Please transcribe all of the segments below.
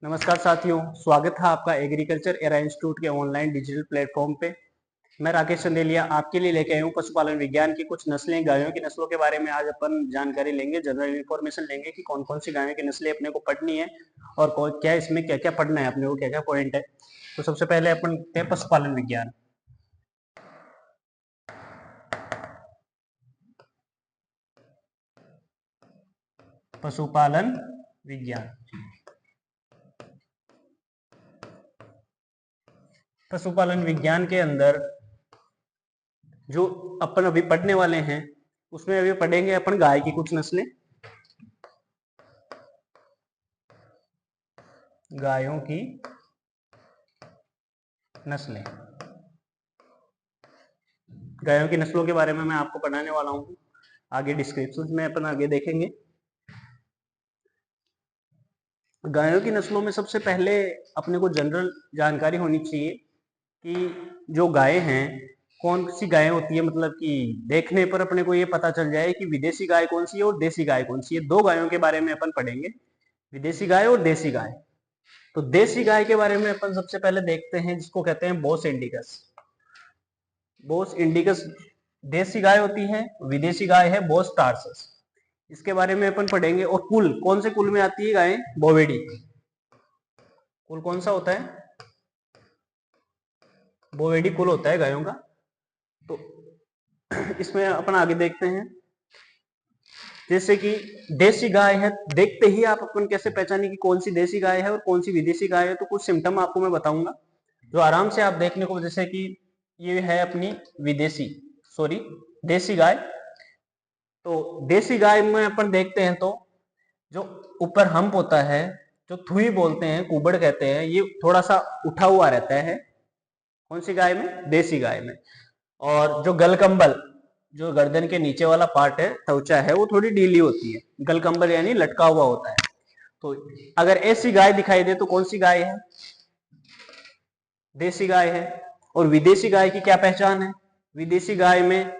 नमस्कार साथियों, स्वागत है आपका एग्रीकल्चर एरा इंस्टीट्यूट के ऑनलाइन डिजिटल प्लेटफॉर्म पे। मैं राकेश चंदेलिया आपके लिए लेके आया हूँ पशुपालन विज्ञान की कुछ नस्लें, गायों की नस्लों के बारे में आज अपन जानकारी लेंगे, जनरल इन्फॉर्मेशन लेंगे कि कौन कौन सी गायों की नस्लें अपने को पढ़नी है और क्या इसमें क्या क्या पढ़ना है अपने को, क्या क्या पॉइंट है। तो सबसे पहले अपन देखते हैं पशुपालन विज्ञान। पशुपालन विज्ञान पशुपालन विज्ञान के अंदर जो अपन अभी पढ़ने वाले हैं उसमें अभी पढ़ेंगे अपन गाय की कुछ नस्लें, गायों की नस्लें। गायों की नस्लों के बारे में मैं आपको पढ़ाने वाला हूँ, आगे डिस्क्रिप्शन में अपन आगे देखेंगे। गायों की नस्लों में सबसे पहले अपने को जनरल जानकारी होनी चाहिए कि जो गायें हैं कौन सी गायें होती है, मतलब कि देखने पर अपने को ये पता चल जाए कि विदेशी गाय कौन सी है और देसी गाय कौन सी है। दो गायों के बारे में अपन पढ़ेंगे, विदेशी गाय और देसी गाय। तो देसी गाय के बारे में अपन सबसे पहले देखते हैं जिसको कहते हैं बोस इंडिकस। बोस इंडिकस देसी गाय होती है, विदेशी गाय है बोस टार्सस। इसके बारे में अपन पढ़ेंगे। और कुल कौन से कुल में आती है गाय? बोवेडी। कुल कौन सा होता है? बोवेडी कुल होता है गायों का। तो इसमें अपन आगे देखते हैं, जैसे कि देसी गाय है, देखते ही आप अपन कैसे पहचाने कि कौन सी देसी गाय है और कौन सी विदेशी गाय है। तो कुछ सिम्टम आपको मैं बताऊंगा जो आराम से आप देखने को, जैसे कि ये है अपनी देसी गाय। तो देसी गाय में अपन देखते हैं तो जो ऊपर हम्प होता है, जो थुई बोलते हैं, कुबड़ कहते हैं, ये थोड़ा सा उठा हुआ रहता है। कौन सी गाय में? देसी गाय में। और जो गलकंबल, जो गर्दन के नीचे वाला पार्ट है, त्वचा है, वो थोड़ी ढीली होती है। गलकंबल यानी लटका हुआ होता है। तो अगर ऐसी गाय दिखाई दे तो कौन सी गाय है? देसी गाय है। और विदेशी गाय की क्या पहचान है? विदेशी गाय में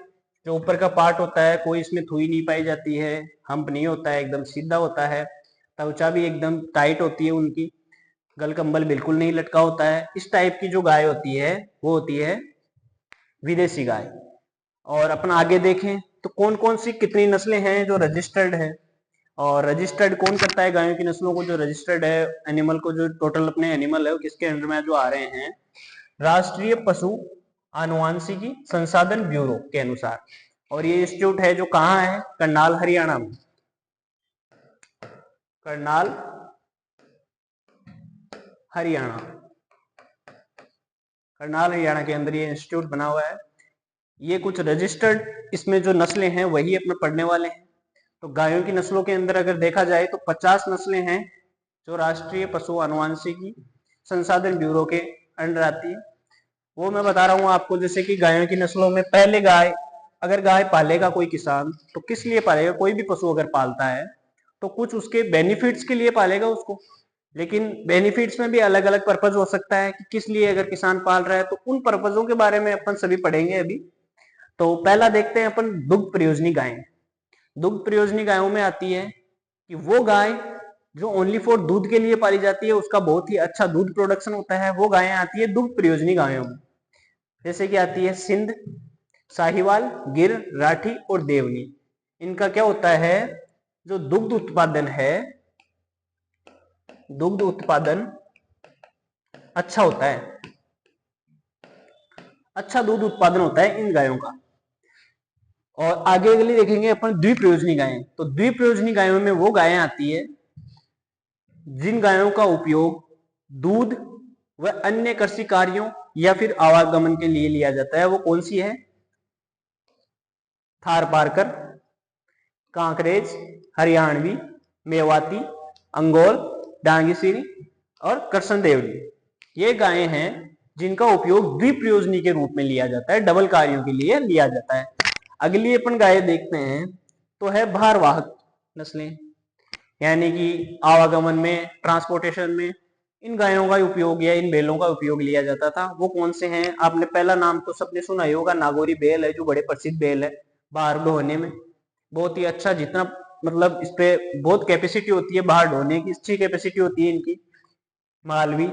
जो ऊपर का पार्ट होता है, कोई इसमें थुई नहीं पाई जाती है, हम्प नहीं होता है, एकदम सीधा होता है, त्वचा भी एकदम टाइट होती है उनकी, गलकंबल बिल्कुल नहीं लटका होता है। इस टाइप की जो गाय होती है वो होती है विदेशी गाय। और अपन आगे देखें तो कौन कौन सी कितनी नस्लें हैं जो रजिस्टर्ड है। और रजिस्टर्ड कौन करता है गायों की नस्लों को? जो रजिस्टर्ड है एनिमल को, जो टोटल अपने एनिमल है वो किसके अंडर में जो आ रहे हैं? राष्ट्रीय पशु आनुवांशिकी संसाधन ब्यूरो के अनुसार। और ये इंस्टीट्यूट है जो कहाँ है? करनाल हरियाणा में। करनाल हरियाणा, करनाल हरियाणा के अंदर ये इंस्टीट्यूट बना हुआ है। ये कुछ रजिस्टर्ड इसमें जो नस्लें हैं वही अपने पढ़ने वाले हैं। तो गायों की नस्लों के अंदर अगर देखा जाए तो 50 नस्लें हैं जो राष्ट्रीय पशु आनुवांशिकी संसाधन ब्यूरो के अंडर आती है। वो मैं बता रहा हूँ आपको। जैसे कि गायों की नस्लों में पहले गाय, अगर गाय पालेगा कोई किसान तो किस लिए पालेगा? कोई भी पशु अगर पालता है तो कुछ उसके बेनिफिट्स के लिए पालेगा उसको। लेकिन बेनिफिट्स में भी अलग अलग पर्पज हो सकता है कि किस लिए अगर किसान पाल रहा है, तो उन पर्पजों के बारे में अपन सभी पढ़ेंगे अभी। तो पहला देखते हैं अपन दुग्ध प्रयोजनी गायें। दुग्ध प्रयोजनी गायों में आती है कि वो गाय जो ओनली फॉर दूध के लिए पाली जाती है, उसका बहुत ही अच्छा दूध प्रोडक्शन होता है, वो गायें आती है दुग्ध प्रयोजनी गायों में। जैसे कि आती है सिंध, साहिवाल, गिर, राठी और देवनी। इनका क्या होता है? जो दुग्ध उत्पादन है, दुग्ध उत्पादन अच्छा होता है, अच्छा दूध उत्पादन होता है इन गायों का। और आगे अगली देखेंगे अपन द्विप्रयोजनी गायें। तो द्विप्रयोजनी गायों में वो गायें आती है जिन गायों का उपयोग दूध व अन्य कृषि कार्यों या फिर आवागमन के लिए लिया जाता है। वो कौन सी है? थार पारकर, कांकरेज, हरियाणवी, मेवाती, अंगोल, डांगीसीरी और करसन देवली। ये गायें हैं जिनका उपयोग द्विप्रयोजनी के रूप में लिया जाता है, डबल कार्यों के लिए लिया जाता है। अगली अपन गाय देखते हैं तो है भारवाहक नस्लें, यानी कि आवागमन में, ट्रांसपोर्टेशन में इन गायों का उपयोग या इन बैलों का उपयोग लिया जाता था। वो कौन से हैं? आपने पहला नाम तो सबने सुना ही होगा, नागौरी बैल है, जो बड़े प्रसिद्ध बैल है बाहर ढोने में। बहुत ही अच्छा, जितना मतलब इस पे बहुत कैपेसिटी होती है बाहर ढोने की, अच्छी कैपेसिटी होती है इनकी। मालवी,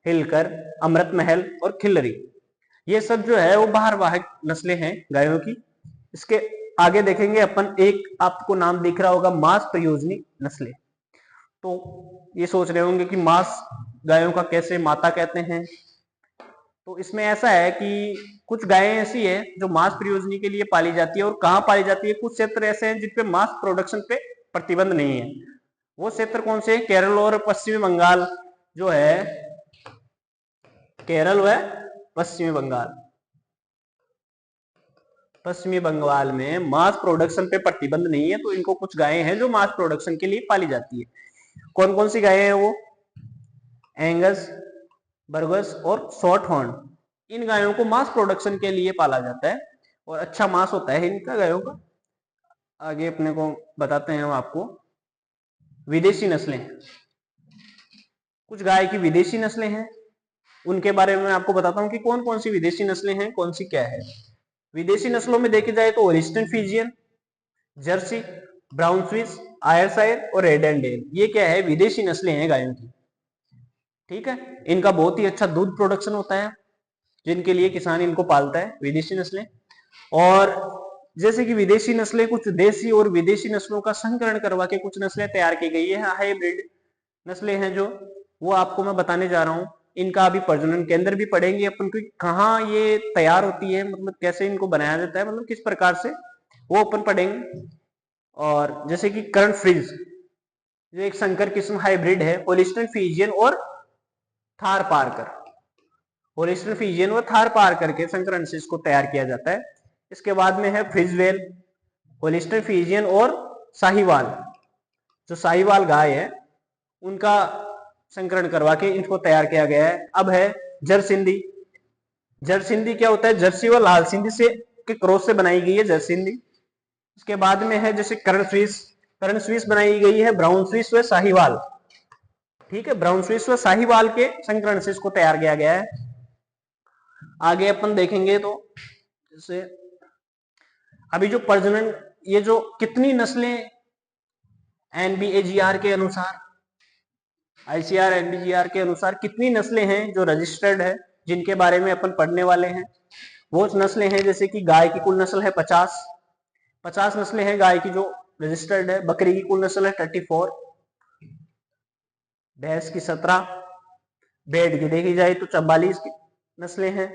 हिलकर, अमृत महल और खिल्लरी, ये सब जो है वो बाहर वाहक नस्लें हैं गायों की। इसके आगे देखेंगे अपन, एक आपको नाम दिख रहा होगा मांस प्रयोजनी नस्लें। तो ये सोच रहे होंगे कि मांस गायों का कैसे माता कहते हैं। तो इसमें ऐसा है कि कुछ गायें ऐसी है जो मांस प्रयोजनी के लिए पाली जाती है। और कहाँ पाली जाती है, कुछ क्षेत्र ऐसे हैं जिनपे मांस प्रोडक्शन पे प्रतिबंध नहीं है। वो क्षेत्र कौन से हैं? केरल और पश्चिमी बंगाल जो है, केरल व पश्चिमी बंगाल। पश्चिमी बंगाल में मांस प्रोडक्शन पे प्रतिबंध नहीं है, तो इनको कुछ गायें हैं जो मांस प्रोडक्शन के लिए पाली जाती है। कौन कौन सी गायें हैं वो? एंगस, बर्गस और शॉर्ट हॉर्न। इन गायों को मांस प्रोडक्शन के लिए पाला जाता है और अच्छा मांस होता है इनका गायों का। आगे अपने को बताते हैं हम आपको विदेशी नस्लें। कुछ गाय की विदेशी नस्लें हैं, उनके बारे में मैं आपको बताता हूं कि कौन कौन सी विदेशी नस्लें हैं, कौन सी क्या है। विदेशी नस्लों में देखी जाए तो Holstein Friesian, Jersey, brown Swiss, Ayrshire और रेड एंड डेल, ये क्या है? विदेशी नस्लें हैं गायों की। ठीक है, इनका बहुत ही अच्छा दूध प्रोडक्शन होता है, जिनके लिए किसान इनको पालता है, विदेशी नस्लें। और जैसे कि विदेशी नस्लें, कुछ देसी और विदेशी नस्लों का संकरण करवा के कुछ नस्लें तैयार की गई है, हाइब्रिड नस्लें हैं जो, वो आपको मैं बताने जा रहा हूं। इनका अभी प्रजनन केंद्र भी पढ़ेंगे अपन को, कहाँ ये तैयार होती है, मतलब कैसे इनको बनाया जाता है, मतलब किस प्रकार से, वो अपन पढ़ेंगे। और जैसे कि करंट फ्रीज, जो एक संकर किस्म हाइब्रिड है, होलिस्टीन फ्रीजियन और थार पारकर, होलिस्टीन फ्रीजियन और थार पारकर के संकरण से इसको तैयार किया जाता है। इसके बाद में है फ्रिजवेल, होलिस्टीन फ्रीजियन और साहिवाल, जो साहिवाल गाय है उनका संकरण करवा के इनको तैयार किया गया है। अब है जरसिंधी। जरसिंधी क्या होता है? जर्सी व लाल सिंधी से के क्रॉस से बनाई गई है जरसिंधी। इसके बाद में है जैसे करण स्विस, करण स्विस बनाई गई है ब्राउन स्विस व साहिवाल। ठीक है, ब्राउन स्विस व साहिवाल के संकरण से इसको तैयार किया गया है। आगे अपन देखेंगे तो जैसे अभी जो प्रजनन, ये जो कितनी नस्लें एनबीएजीआर के अनुसार, आईसीआर एनबीजीआर के अनुसार कितनी नस्लें हैं जो रजिस्टर्ड है, जिनके बारे में अपन पढ़ने वाले हैं। वो नस्लें हैं जैसे कि गाय की कुल नस्ल है 50 नस्लें हैं गाय की जो रजिस्टर्ड है। बकरी की कुल नस्ल है 34, भैंस की 17, भेड़ की देखी जाए तो 44 नस्लें हैं,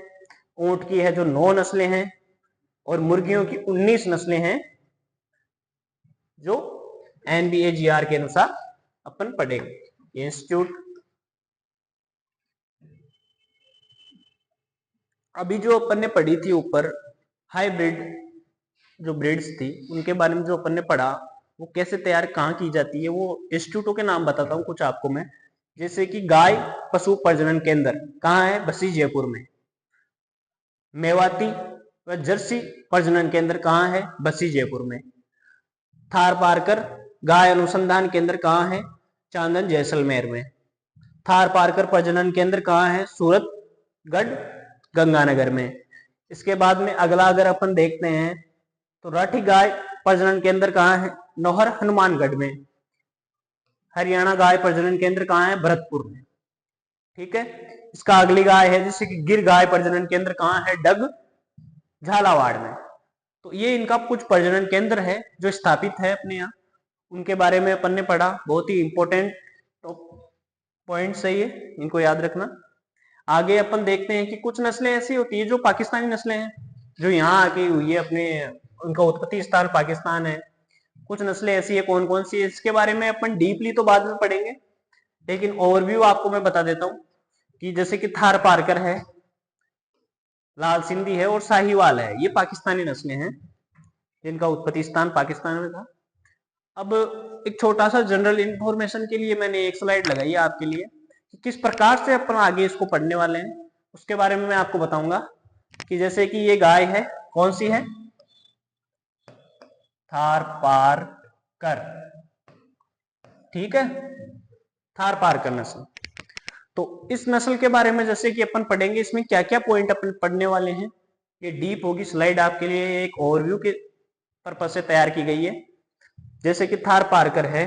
ऊंट की है जो 9 नस्लें हैं, और मुर्गियों की 19 नस्लें हैं जो एनबीएजीआर के अनुसार अपन पढ़ेंगे। इंस्टीट्यूट अभी जो अपन ने पढ़ी थी ऊपर, हाइब्रिड जो ब्रीड्स थी उनके बारे में जो अपन ने पढ़ा, वो कैसे तैयार कहाँ की जाती है, वो इंस्टीट्यूटों के नाम बताता हूँ कुछ आपको मैं। जैसे कि गाय पशु प्रजनन केंद्र कहाँ है? बस्सी जयपुर में। मेवाती व जर्सी प्रजनन केंद्र कहाँ है? बस्सी जयपुर में। थार पारकर गाय अनुसंधान केंद्र कहाँ है? चांदन जैसलमेर में। थार पारकर प्रजनन केंद्र कहाँ है? सूरतगढ़ गंगानगर में। इसके बाद में अगला अगर अपन देखते हैं तो राठी गाय प्रजनन केंद्र कहाँ है? नौहर हनुमानगढ़ में। हरियाणा गाय प्रजनन केंद्र कहाँ है? भरतपुर में। ठीक है, इसका अगली गाय है जैसे कि गिर गाय प्रजनन केंद्र कहाँ है? डग झालावाड़ में। तो ये इनका कुछ प्रजनन केंद्र है जो स्थापित है अपने यहाँ, उनके बारे में अपन ने पढ़ा। बहुत ही इंपॉर्टेंट पॉइंट है ये, इनको याद रखना। आगे अपन देखते हैं कि कुछ नस्लें ऐसी होती है जो पाकिस्तानी नस्लें हैं, जो यहाँ आके हुई है, अपने उनका उत्पत्ति स्थान पाकिस्तान है। कुछ नस्लें ऐसी है, कौन कौन सी है इसके बारे में अपन डीपली तो बाद में पढ़ेंगे, लेकिन ओवरव्यू आपको मैं बता देता हूँ कि जैसे कि थार पारकर है, लाल सिंधी है और साहिवाल है, ये पाकिस्तानी नस्लें हैं जिनका उत्पत्ति स्थान पाकिस्तान में था। अब एक छोटा सा जनरल इंफॉर्मेशन के लिए मैंने एक स्लाइड लगाई है आपके लिए कि किस प्रकार से अपन आगे इसको पढ़ने वाले हैं, उसके बारे में मैं आपको बताऊंगा। कि जैसे कि ये गाय है, कौन सी है? थार पारकर। ठीक है, थार पारकर नस्ल। तो इस नस्ल के बारे में जैसे कि अपन पढ़ेंगे, इसमें क्या क्या पॉइंट अपन पढ़ने वाले हैं। ये डीप होगी स्लाइड, आपके लिए एक ओवरव्यू के पर्पज से तैयार की गई है। जैसे कि थार पारकर है,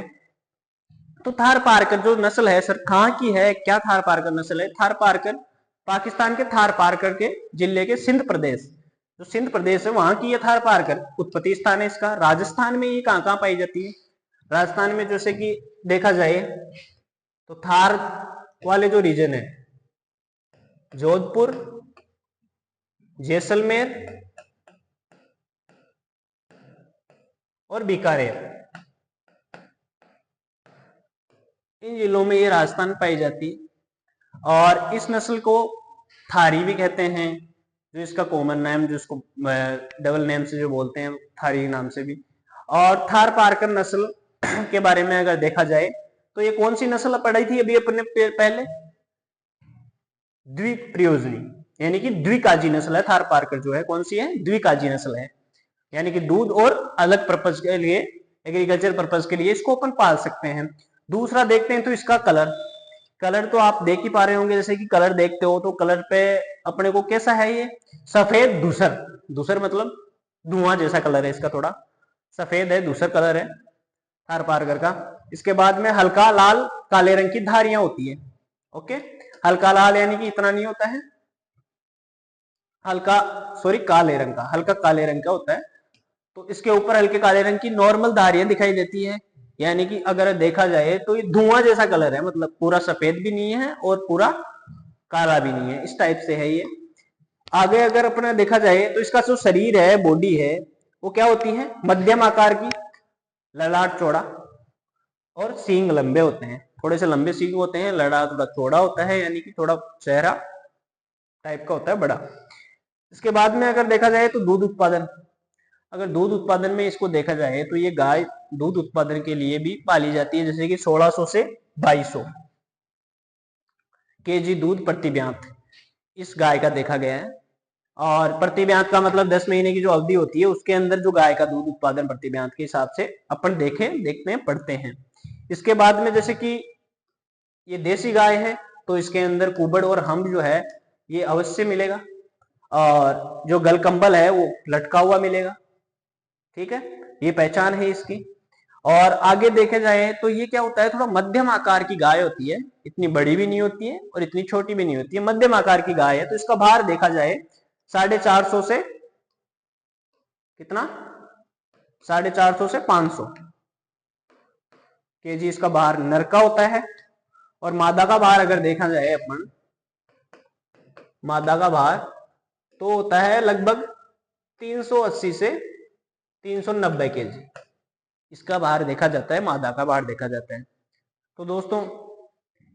तो थार पारकर जो नस्ल है सर कहाँ की है, क्या थार पारकर नस्ल है? थार पारकर पाकिस्तान के थार पारकर के जिले के सिंध प्रदेश, जो सिंध प्रदेश है वहां की ये थार पारकर उत्पत्ति स्थान है इसका। राजस्थान में ये कहाँ कहाँ पाई जाती है? राजस्थान में जैसे कि देखा जाए तो थार वाले जो रीजन है, जोधपुर, जैसलमेर और बीकानेर, इन जिलों में ये राजस्थान पाई जाती है। और इस नस्ल को थारी भी कहते हैं, जो इसका कॉमन नेम, जो इसको डबल नेम से जो बोलते हैं थारी नाम से भी। और थार पारकर नस्ल के बारे में अगर देखा जाए तो ये कौन सी नस्ल पढ़ी थी अभी अपने पहले? द्विप्रयोजनी, यानी कि द्विकाजी नस्ल है थार पारकर जो है। कौन सी है? द्विकाजी नस्ल है, यानी कि दूध और अलग पर्पज के लिए, एग्रीकल्चर पर्पज के लिए इसको अपन पाल सकते हैं। दूसरा देखते हैं तो इसका कलर, कलर तो आप देख ही पा रहे होंगे, जैसे कि कलर देखते हो तो कलर पे अपने को कैसा है? ये सफेद धूसर, धूसर मतलब धुआं जैसा कलर है इसका, थोड़ा सफेद है, धूसर कलर है थार पारकर का। इसके बाद में हल्का लाल काले रंग की धारियां होती है। ओके, हल्का लाल यानी कि इतना नहीं होता है, हल्का काले रंग का, हल्का काले रंग का होता है। तो इसके ऊपर हल्के काले रंग की नॉर्मल धारियां दिखाई देती है, यानी कि अगर देखा जाए तो ये धुआं जैसा कलर है, मतलब पूरा सफेद भी नहीं है और पूरा काला भी नहीं है, इस टाइप से है ये। आगे अगर अपना देखा जाए तो इसका जो शरीर है, बॉडी है, वो क्या होती है? मध्यम आकार की, ललाट चौड़ा और सींग लंबे होते हैं, थोड़े से लंबे सींग होते हैं, लड़ा थोड़ा चौड़ा होता है, यानी कि थोड़ा चेहरा टाइप का होता है, बड़ा। इसके बाद में अगर देखा जाए तो दूध उत्पादन, अगर दूध उत्पादन में इसको देखा जाए तो ये गाय दूध उत्पादन के लिए भी पाली जाती है, जैसे कि 1600 से 2200 केजी दूध प्रति ब्यांत इस गाय का देखा गया है। और प्रति ब्यांत का मतलब 10 महीने की जो अवधि होती है उसके अंदर जो गाय का दूध उत्पादन प्रति ब्यांत के हिसाब से अपन देखते हैं, पढ़ते हैं। इसके बाद में जैसे कि ये देसी गाय है तो इसके अंदर कुबड़ और हम्ब जो है ये अवश्य मिलेगा, और जो गलकंबल है वो लटका हुआ मिलेगा। ठीक है, ये पहचान है इसकी। और आगे देखे जाए तो ये क्या होता है? थोड़ा मध्यम आकार की गाय होती है, इतनी बड़ी भी नहीं होती है और इतनी छोटी भी नहीं होती है, मध्यम आकार की गाय है। तो इसका भार देखा जाए 450 से कितना? 450 से 500 केजी इसका भार नर का होता है। और मादा का भार अगर देखा जाए अपन, मादा का भार तो होता है लगभग 380 से 390 केजी, इसका भार देखा जाता है, मादा का भार देखा जाता है। तो दोस्तों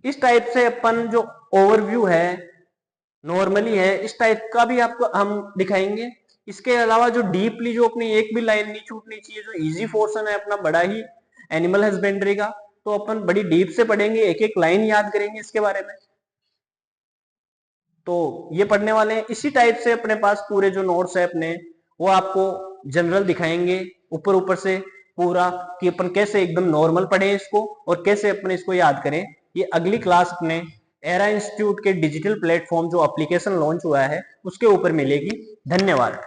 इस टाइप से अपन जो ओवरव्यू है, नॉर्मली है, इस टाइप का भी आपको हम दिखाएंगे। इसके अलावा जो डीपली, जो अपनी एक भी लाइन नहीं छूटनी चाहिए, जो इजी पोर्शन है अपना बड़ा ही एनिमल हस्बेंड्री का, तो अपन बड़ी डीप से पढ़ेंगे, एक एक लाइन याद करेंगे इसके बारे में। तो ये पढ़ने वाले हैं इसी टाइप से, अपने पास पूरे जो नोट्स है अपने वो आपको जनरल दिखाएंगे ऊपर ऊपर से पूरा, कि अपन कैसे एकदम नॉर्मल पढ़े इसको और कैसे अपन इसको याद करें। ये अगली क्लास अपने एरा इंस्टीट्यूट के डिजिटल प्लेटफॉर्म जो एप्लीकेशन लॉन्च हुआ है उसके ऊपर मिलेगी। धन्यवाद।